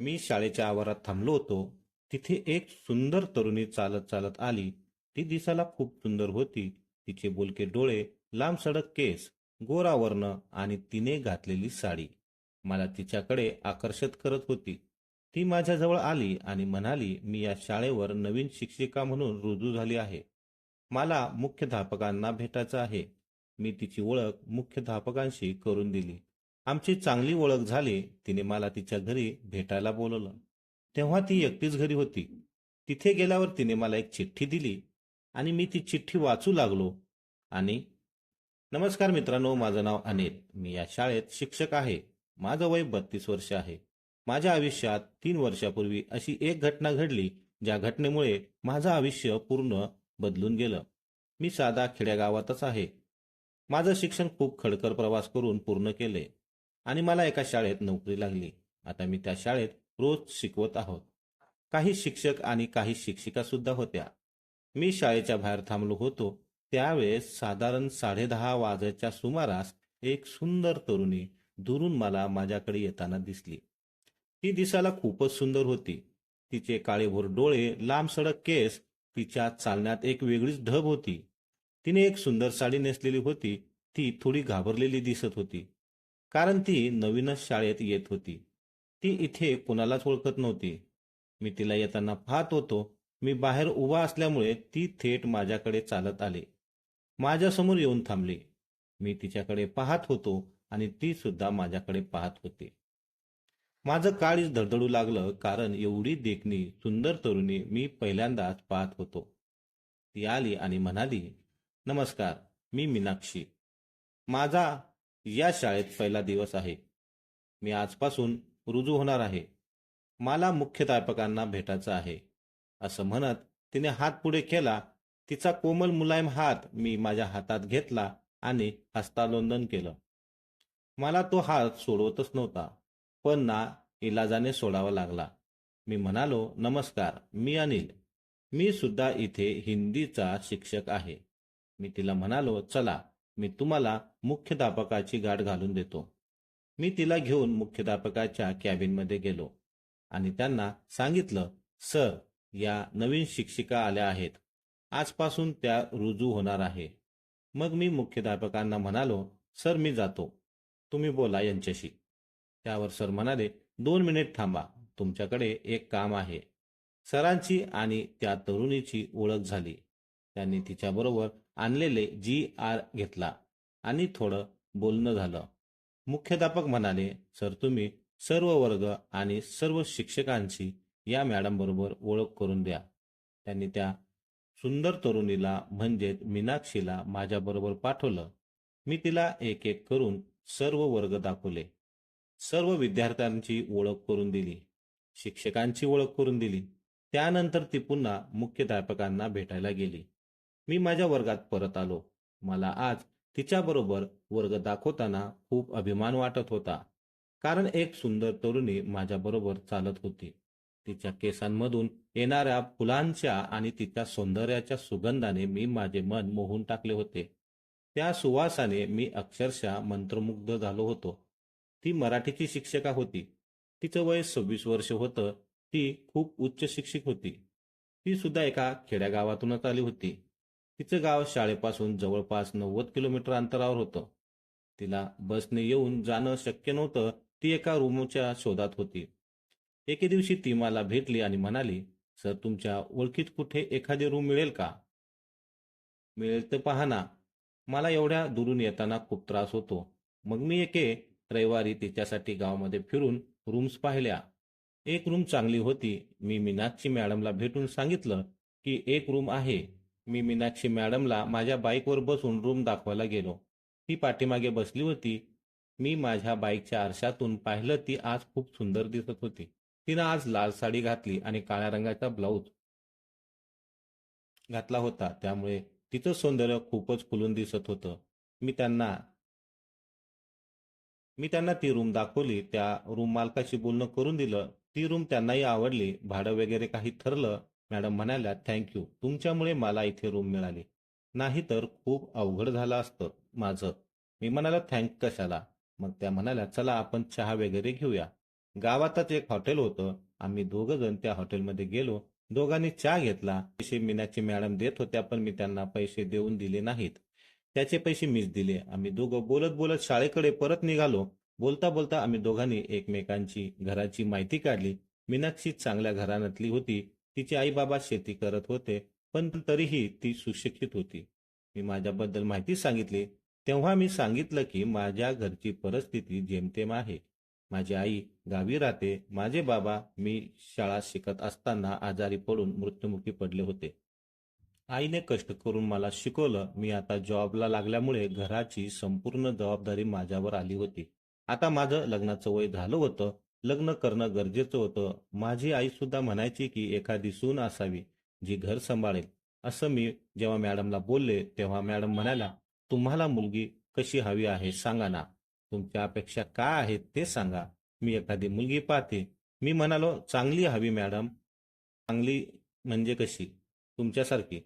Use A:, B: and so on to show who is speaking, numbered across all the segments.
A: मी शाळेच्या आवारात थांबलो होतो. तिथे एक सुंदर तरुणी चालत चालत आली. ती दिसायला खूप सुंदर होती. तिचे बोलके डोळे, लांब सडक केस, गोरा वर्ण आणि तिने घातलेली साडी मला तिच्याकडे आकर्षित करत होती. ती माझ्याजवळ आली आणि म्हणाली, मी या शाळेवर नवीन शिक्षिका म्हणून रुजू झाली आहे. मला मुख्याध्यापकांना भेटायचं आहे. मी तिची ओळख मुख्याध्यापकांशी करून दिली. आमची चांगली ओळख झाली. तिने मला तिच्या घरी भेटायला बोलवलं. तेव्हा ती एकटीच घरी होती. तिथे गेल्यावर तिने मला एक चिठ्ठी दिली आणि मी ती चिठ्ठी वाचू लागलो. आणि नमस्कार मित्रांनो, माझं नाव अनिल. मी या शाळेत शिक्षक आहे. माझं वय 32 वर्ष आहे. माझ्या आयुष्यात 3 वर्षापूर्वी अशी एक घटना घडली, ज्या घटनेमुळे माझं आयुष्य पूर्ण बदलून गेलं. मी साधा खेड्यागावातच आहे. माझं शिक्षण खूप खडतर प्रवास करून पूर्ण केले आणि मला एका शाळेत नोकरी लागली. आता मी त्या शाळेत रोज शिकवत आहोत. काही शिक्षक आणि काही शिक्षिका सुद्धा होत्या. मी शाळेच्या बाहेर थांबलो होतो. त्यावेळेस साधारण 10:30 वाजायच्या सुमारास एक सुंदर तरुणी दुरून मला माझ्याकडे येताना दिसली. ती दिसायला खूपच सुंदर होती. तिचे काळेभोर डोळे, लांब सडक केस, तिच्या चालण्यात एक वेगळीच ढब होती. तिने एक सुंदर साडी नेसलेली होती. ती थोडी घाबरलेली दिसत होती, कारण ती नवीनच शाळेत येत होती. ती इथे कोणालाच ओळखत नव्हती. मी तिला येताना पाहत होतो. मी बाहेर उभा असल्यामुळे ती थेट माझ्याकडे चालत आली. माझ्यासमोर येऊन थांबली. मी तिच्याकडे पाहत होतो आणि ती सुद्धा माझ्याकडे पाहत होती. माझं काळीच धडधडू लागलं, कारण एवढी देखणी सुंदर तरुणी मी पहिल्यांदाच पाहत होतो. ती आली आणि म्हणाली, नमस्कार, मी मीनाक्षी. माझा या शाळेत पहिला दिवस आहे. मी आजपासून रुजू होणार आहे. मला मुख्याध्यापकांना भेटायचं आहे. असं म्हणत तिने हात पुढे केला. तिचा कोमल मुलायम हात मी माझ्या हातात घेतला आणि हस्तांदोलन केलं. मला तो हात सोडवतच नव्हता, पण ना इलाजाने सोडावा लागला. मी म्हणालो, नमस्कार, मी अनिल. मी सुद्धा इथे हिंदीचा शिक्षक आहे. मी तिला म्हणालो, चला, मी तुम्हाला मुख्याध्यापकाची गाठ घालून देतो. मी तिला घेऊन मुख्याध्यापकाच्या कॅबिनमध्ये गेलो आणि त्यांना सांगितलं, सर, या नवीन शिक्षिका आल्या आहेत. आजपासून त्या रुजू होणार आहे. मग मी मुख्याध्यापकांना म्हणालो, सर, मी जातो. तुम्ही बोला यांच्याशी. त्यावर सर म्हणाले, 2 मिनिट थांबा, तुमच्याकडे एक काम आहे. सरांची आणि त्या तरुणीची ओळख झाली. त्यांनी तिच्याबरोबर आणलेले GR घेतला आणि थोडं बोलणं झालं. मुख्याध्यापक म्हणाले, सर, तुम्ही सर्व वर्ग आणि सर्व शिक्षकांची या मॅडम बरोबर ओळख करून द्या. त्यांनी त्या सुंदर तरुणीला म्हणजेच मीनाक्षीला माझ्याबरोबर पाठवलं. मी तिला एक एक करून सर्व वर्ग दाखवले. सर्व विद्यार्थ्यांची ओळख करून दिली. शिक्षकांची ओळख करून दिली. त्यानंतर ती पुन्हा मुख्याध्यापकांना भेटायला गेली. मी माझ्या वर्गात परत आलो. मला आज तिच्याबरोबर वर्ग दाखवताना खूप अभिमान वाटत होता, कारण एक सुंदर तरुणी माझ्याबरोबर चालत होती. तिच्या केसांमधून येणाऱ्या फुलांच्या आणि तिच्या सौंदर्याच्या सुगंधाने मी माझे मन मोहून टाकले होते. त्या सुवासाने मी अक्षरशः मंत्रमुग्ध झालो होतो. ती मराठीची शिक्षिका होती. तिचं वय 26 वर्ष होतं. ती खूप उच्च शिक्षित होती. ती सुद्धा एका खेड्यागावातूनच आली होती. तिचं गाव शाळेपासून जवळपास 90 किलोमीटर अंतरावर होतं. तिला बसने येऊन जाणं शक्य नव्हतं. ती एका रूमच्या शोधात होती. एके दिवशी ती मला भेटली आणि म्हणाली, सर, तुमच्या ओळखीत कुठे एखादी रूम मिळेल का? मिळेल तर पहा ना. मला एवढ्या दुरून येताना खूप त्रास होतो. मग मी एके रविवारी तिच्यासाठी गावामध्ये फिरून रूम्स पाहिल्या. एक रूम चांगली होती. मी मीनाक्षी मॅडमला भेटून सांगितलं की एक रूम आहे. मी मीनाक्षी मॅडमला माझ्या बाईकवर बसून रूम दाखवायला गेलो. ती पाठीमागे बसली होती. मी माझ्या बाईकच्या आरशातून पाहिलं, ती आज खूप सुंदर दिसत होती. तिनं आज लाल साडी घातली आणि काळ्या रंगाचा ब्लाऊज घातला होता. त्यामुळे तिचं सौंदर्य खूपच खुलून दिसत होतं. मी त्यांना मी त्यांना ती रूम दाखवली. त्या रूम मालकाशी बोलणं करून दिलं. ती रूम त्यांनाही आवडली. भाडं वगैरे काही ठरलं. मॅडम म्हणाल्या, थँक्यू, तुमच्यामुळे मला इथे रूम मिळाली. नाहीतर खूप अवघड झालं असतं माझं. मी म्हणाला, थँक कशाला. मग त्या म्हणाल्या, चला आपण चहा वगैरे घेऊया. गावातच एक हॉटेल होतं. आम्ही दोघं जण त्या हॉटेलमध्ये गेलो. दोघांनी चहा घेतला. पैसे मीनाक्षी मॅडम देत होत्या, पण मी त्यांना पैसे देऊन दिले नाहीत. त्याचे पैसे मीच दिले. आम्ही दोघं बोलत बोलत शाळेकडे परत निघालो. बोलता बोलता आम्ही दोघांनी एकमेकांची घराची माहिती काढली. मीनाक्षी चांगल्या घराण्यातली होती. तिचे आई बाबा शेती करत होते, पण तरीही ती सुशिक्षित होती. मी माझ्याबद्दल माहिती सांगितली. तेव्हा मी सांगितलं की माझ्या घरची परिस्थिती जेमतेम आहे. माझी आई गावी राहते. माझे बाबा मी शाळा शिकत असताना आजारी पडून मृत्युमुखी पडले होते. आईने कष्ट करून मला शिकवलं. मी आता जॉबला लागल्यामुळे घराची संपूर्ण जबाबदारी माझ्यावर आली होती. आता माझं लग्नाचं वय झालं होतं. लग्न करणं गरजेचं होतं. माझी आई सुद्धा म्हणायची की एखादी सून असावी जी घर सांभाळेल. असं मी जेव्हा मॅडमला बोलले तेव्हा मॅडम म्हणाल्या, तुम्हाला मुलगी कशी हवी आहे सांगा ना. तुमच्या अपेक्षा काय आहेत ते सांगा. मी एखादी मुलगी पाहते. मी म्हणालो, चांगली हवी मॅडम. चांगली म्हणजे कशी? तुमच्यासारखी.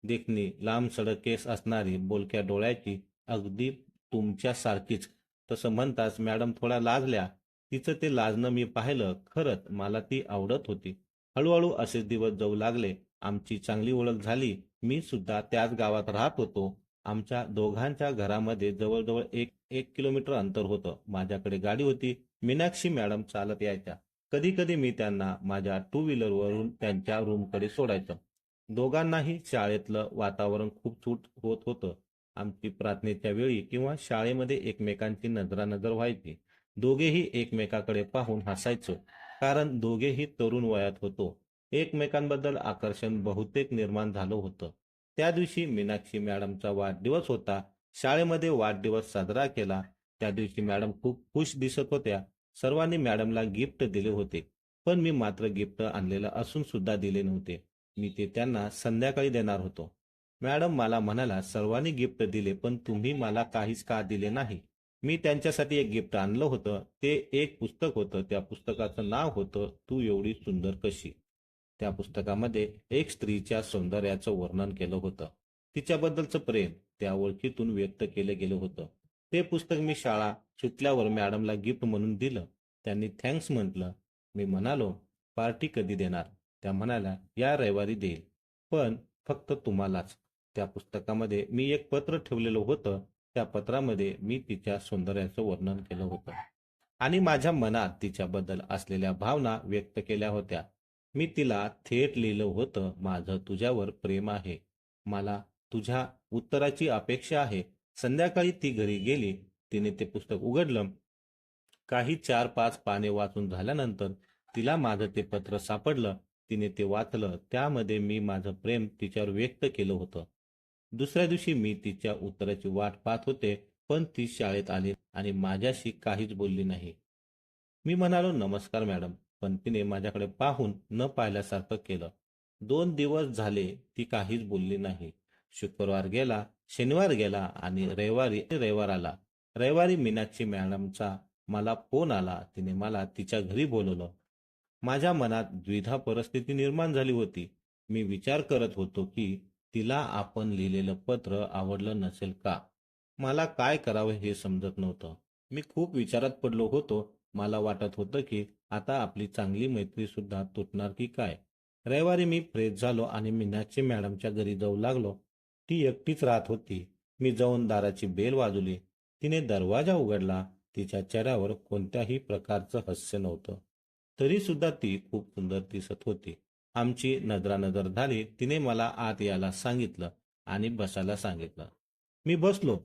A: देखणी, लांबसडक केस असणारी, बोलक्या डोळ्याची, अगदी तुमच्यासारखीच. तसं म्हणताच मॅडम थोड्या लाजल्या. तिचं ते लाजणं मी पाहिलं. खरंच मला ती आवडत होती. हळूहळू असेच दिवस जाऊ लागले. आमची चांगली ओळख झाली. मी सुद्धा त्याच गावात राहत होतो. आमच्या दोघांच्या घरामध्ये जवळजवळ एक एक किलोमीटर अंतर होतं. माझ्याकडे गाडी होती. मीनाक्षी मॅडम चालत यायच्या. कधी कधी मी त्यांना माझ्या टू व्हीलरवरून त्यांच्या रूमकडे सोडायचं. दोघांनाही शाळेतलं वातावरण खूप सूट होत होतं. आमची प्रार्थनेच्या वेळी किंवा शाळेमध्ये एकमेकांची नजरानजर व्हायची. दोघेही एकमेकाकडे पाहून हसायचो, कारण दोघेही तरुण वयात होतो. एकमेकांबद्दल आकर्षण बहुतेक निर्माण झालं होतं. त्या दिवशी मीनाक्षी मॅडमचा वाढदिवस होता. शाळेमध्ये वाढदिवस साजरा केला. त्या दिवशी मॅडम खूप खुश दिसत होत्या. सर्वांनी मॅडमला गिफ्ट दिले होते, पण मी मात्र गिफ्ट आणलेलं असून सुद्धा दिले नव्हते. मी ते त्यांना संध्याकाळी देणार होतो. मॅडम मला म्हणाला, सर्वांनी गिफ्ट दिले पण तुम्ही मला काहीच का दिले नाही. मी त्यांच्यासाठी एक गिफ्ट आणलं होतं. ते एक पुस्तक होतं. त्या पुस्तकाचं नाव होतं, तू एवढी सुंदर कशी. त्या पुस्तकामध्ये एक स्त्रीच्या सौंदर्याचं वर्णन केलं होतं. तिच्याबद्दलचं प्रेम त्या ओळखीतून व्यक्त केलं गेलं होतं. ते पुस्तक मी शाळा सुटल्यावर मॅडमला गिफ्ट म्हणून दिलं. त्यांनी थँक्स म्हटलं. मी म्हणालो, पार्टी कधी देणार? त्या म्हणाल्या, या रविवारी देईल, पण फक्त तुम्हालाच. त्या पुस्तकामध्ये मी एक पत्र ठेवलेलं होतं. त्या पत्रामध्ये मी तिच्या सौंदर्याचं वर्णन केलं होतं आणि माझ्या मनात तिच्याबद्दल असलेल्या भावना व्यक्त केल्या होत्या. मी तिला थेट लिहिलं होतं, माझं तुझ्यावर प्रेम आहे. मला तुझ्या उत्तराची अपेक्षा आहे. संध्याकाळी ती घरी गेली. तिने ते पुस्तक उघडलं. काही 4-5 पाने वाचून झाल्यानंतर तिला माझं ते पत्र सापडलं. तिने ते वाचलं. त्यामध्ये मी माझं प्रेम तिच्यावर व्यक्त केलं होतं. दुसऱ्या दिवशी मी तिच्या उत्तराची वाट पाहत होते, पण ती शाळेत आली आणि माझ्याशी काहीच बोलली नाही. मी म्हणालो, नमस्कार मॅडम, पण तिने माझ्याकडे पाहून न पाहिल्यासारखं केलं. 2 दिवस झाले ती काहीच बोलली नाही. शुक्रवार गेला, शनिवार गेला आणि रविवार आला. रविवारी मीनाक्षी मॅडमचा मला फोन आला. तिने मला तिच्या घरी बोलवलं. माझ्या मनात द्विधा परिस्थिती निर्माण झाली होती. मी विचार करत होतो की तिला आपण लिहिलेलं पत्र आवडलं नसेल का? मला काय करावं हे समजत नव्हतं. मी खूप विचारात पडलो होतो. मला वाटत होतं की आता आपली चांगली मैत्री सुद्धा तुटणार की काय? रविवारी मी फ्रेश झालो आणि मीनाक्षी मॅडमच्या घरी जाऊ लागलो. ती एकटीच राहत होती. मी जाऊन दाराची बेल वाजवली. तिने दरवाजा उघडला. तिच्या चेहऱ्यावर कोणत्याही प्रकारचं हास्य नव्हतं. तरी सुद्धा ती खूप सुंदर दिसत होती. आमची नजरानजर झाली. तिने मला आत यायला सांगितलं आणि बसायला सांगितलं. मी बसलो.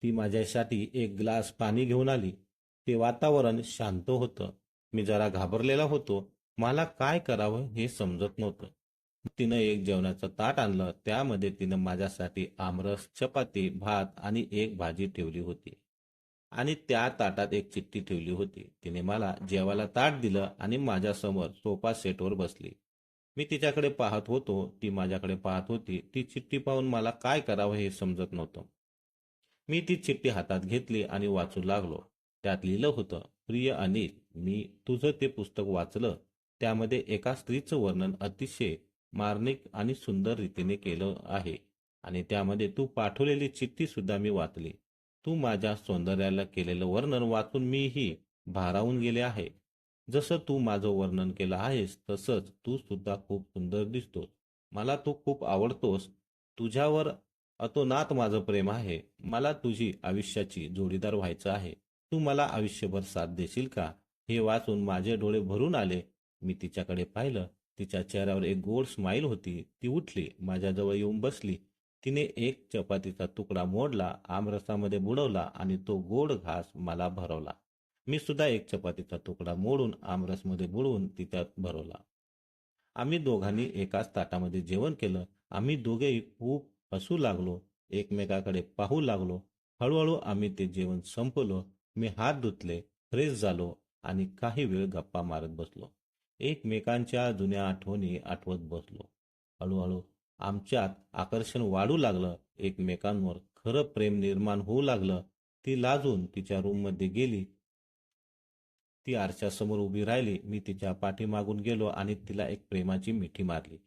A: ती माझ्यासाठी एक ग्लास पाणी घेऊन आली. ते वातावरण शांत होतं. मी जरा घाबरलेला होतो. मला काय करावं हे समजत नव्हतं. तिनं एक जेवणाचं ताट आणलं. त्यामध्ये तिनं माझ्यासाठी आमरस, चपाती, भात आणि एक भाजी ठेवली होती आणि त्या ताटात एक चिठ्ठी ठेवली होती. तिने मला जेवायला ताट दिलं आणि माझ्यासमोर सोफा सेटवर बसली. मी तिच्याकडे पाहत होतो. ती माझ्याकडे पाहत होती. ती चिठ्ठी पाहून मला काय करावं हे समजत नव्हतं. मी ती चिठ्ठी हातात घेतली आणि वाचू लागलो. त्यात लिहिलं होतं, प्रिय अनिल, मी तुझं ते पुस्तक वाचलं. त्यामध्ये एका स्त्रीचं वर्णन अतिशय मार्मिक आणि सुंदर रीतीने केलं आहे आणि त्यामध्ये तू पाठवलेली चिठ्ठी सुद्धा मी वाचली. तू माझ्या सौंदर्याला केलेलं वर्णन वाचून मीही भारावून गेले आहे. जसं तू माझं वर्णन केलं आहेस तसंच तू सुद्धा खूप सुंदर दिसतोस. मला तू खूप आवडतोस. तुझ्यावर अतोनात माझं प्रेम आहे. मला तुझी आयुष्याची जोडीदार व्हायचं आहे. तू मला आयुष्यभर साथ देशील का? हे वाचून माझे डोळे भरून आले. मी तिच्याकडे पाहिलं. तिच्या चेहऱ्यावर एक गोड स्माईल होती. ती उठली, माझ्याजवळ येऊन बसली. तिने एक चपातीचा तुकडा मोडला, आमरसामध्ये बुडवला आणि तो गोड घास मला भरवला. मी सुद्धा एक चपातीचा तुकडा मोडून आमरसमध्ये बुडवून तिच्यात भरवला. आम्ही दोघांनी एकाच ताटामध्ये जेवण केलं. आम्ही दोघेही खूप हसू लागलो, एकमेकाकडे पाहू लागलो. हळूहळू आम्ही ते जेवण संपवलं. मी हात धुतले, फ्रेश झालो आणि काही वेळ गप्पा मारत बसलो. एकमेकांच्या जुन्या आठवणी आठवत बसलो. हळूहळू आमच्यात आकर्षण वाढू लागलं. एकमेकांवर खरं प्रेम निर्माण होऊ लागलं. ती लाजून तिच्या रूममध्ये गेली. ती आरशासमोर उभी राहिली. मी तिच्या पाठीमागून गेलो आणि तिला एक प्रेमाची मिठी मारली.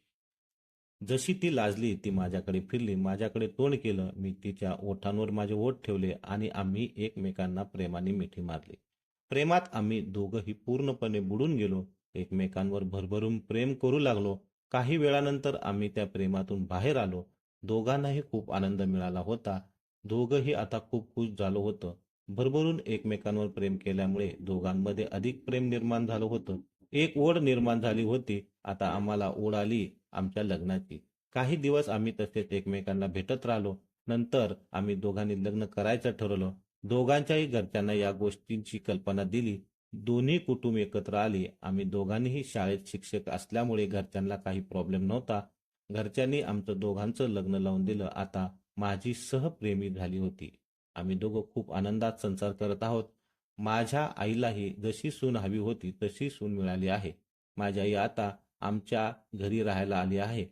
A: जशी ती लाजली, ती माझ्याकडे फिरली, माझ्याकडे तोंड केलं. मी तिच्या ओठांवर माझे ओठ ठेवले आणि आम्ही एकमेकांना प्रेमाने मिठी मारली. प्रेमात आम्ही दोघंही पूर्णपणे बुडून गेलो. एकमेकांवर भरभरून प्रेम करू लागलो. काही वेळानंतर आम्ही त्या प्रेमातून बाहेर आलो. दोघांनाही खूप आनंद मिळाला होता. दोघंही आता खूप खुश झालो होतो. भरभरून एकमेकांवर प्रेम केल्यामुळे दोघांमध्ये अधिक प्रेम निर्माण झालं होतं. एक ओढ निर्माण झाली होती. आता आम्हाला ओढ आली आमच्या लग्नाची. काही दिवस आम्ही तसेच एकमेकांना भेटत राहिलो. नंतर आम्ही दोघांनी लग्न करायचं ठरवलं. दोघांच्याही घरच्यांना या गोष्टींची कल्पना दिली. दोन्ही कुटुंब एकत्र आली. आम्ही दोघांनीही शाळेत शिक्षक असल्यामुळे घरच्यांना काही प्रॉब्लेम नव्हता. घरच्यांनी आमचं दोघांचं लग्न लावून दिलं. आता माझी सहप्रेमी झाली होती. आम्ही दोघं खूप आनंदात संसार करत आहोत. माझ्या आईलाही जशी सून हवी होती तशी सून मिळाली आहे. माझी आई आता आमच्या घरी राहायला आली आहे.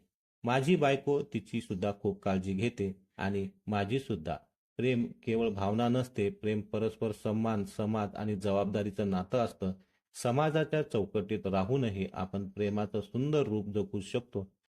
A: माझी बायको तिची सुद्धा खूप काळजी घेते आणि माझी सुद्धा. प्रेम केवळ भावना नसते. प्रेम परस्पर सन्मान, समाज आणि जबाबदारीचं नातं असतं. समाजाच्या चौकटीत राहूनही आपण प्रेमाचं सुंदर रूप जगू शकतो.